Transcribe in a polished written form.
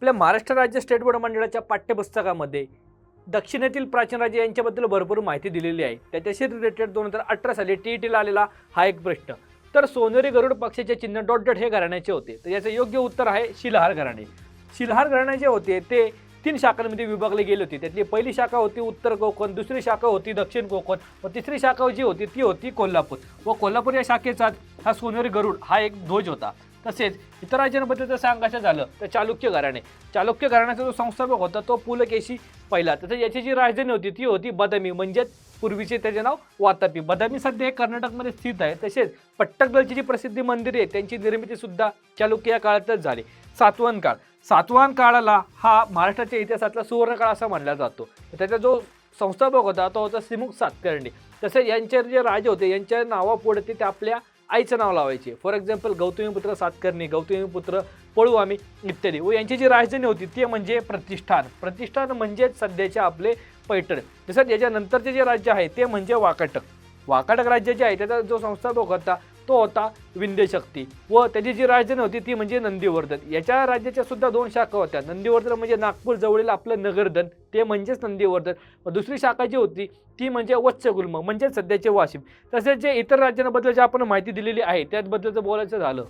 आपल्या महाराष्ट्र राज्य state board मंडळाच्या पाठ्यपुस्तकामध्ये दक्षिणेतील प्राचीन राज्य यांच्याबद्दल भरपूर माहिती दिलेली आहे। त्याच्याशी रिलेटेड 2018 साली टीईटीला आलेला हा एक प्रश्न। तर सोनेरी गरुड पक्षाचे चिन्ह डॉट डॉट हे घराण्याचे होते। तर याचं योग्य उत्तर आहे शिलाहार घराणे। शिलाहार घराणे जे होते ते 3 शाखांमध्ये विभागले गेले होते। त्यातली पहिली शाखा होती उत्तर कोकण, दुसरी शाखा होती दक्षिण कोकण व तिसरी शाखा जी होती ती होती कोल्हापूर। व कोल्हापूर या शाखेचा हा सोनेरी गरुड हा एक ध्वज होता। तसेच इतर राज्यांबद्दल जर सांगायचं झालं तर चालुक्य घराणे, चालुक्य घराण्याचा जो संस्थापक होता तो पुलकेशी पहिला। तसंच याची जी राजधानी होती ती होती बदामी, म्हणजेच पूर्वीचे त्याचे नाव वातापी। बदामी सध्या हे कर्नाटकमध्ये स्थित आहे। तसेच पट्टदकलची जी प्रसिद्ध मंदिरे आहेत त्यांची निर्मिती सुद्धा चालुक्य या काळातच झाली। सातवाहन काळ, सातवाहन काळाला हा महाराष्ट्राच्या इतिहासातला सुवर्ण काळ असा मानला जातो। त्याचा जो संस्थापक होता तो होता सिमुक सातकर्णी। तसेच यांचे जे राजे होते यांच्या नावापुढे ते आपल्या आईचं नाव लावायचे। फॉर एक्झाम्पल गौतमीपुत्र सातकर्णी, गौतमीपुत्र पळुआमी इत्यादी। व यांची जी राजधानी होती ती म्हणजे प्रतिष्ठान, प्रतिष्ठान म्हणजेच सध्याचे आपले पैठण। तसंच याच्यानंतरचे जे राज्य आहे ते म्हणजे वाकाटक, वाकाटक राज्य जे आहे त्याचा जो संस्थापक होता तो होता विंध्यशक्ती व त्याची जी राजधानी होती ती म्हणजे नंदीवर्धन। याच्या राज्याच्या सुद्धा 2 शाखा होत्या। नंदीवर्धन म्हणजे नागपूर जवळील आपलं नगरधन ते म्हणजेच नंदीवर्धन व दुसरी शाखा जी होती ती म्हणजे वत्सगुल्म म्हणजे सध्याचे वाशिम। तसेच जे इतर राज्यांबद्दल जे आपण माहिती दिलेली आहे त्याबद्दल जर बोलायचं झालं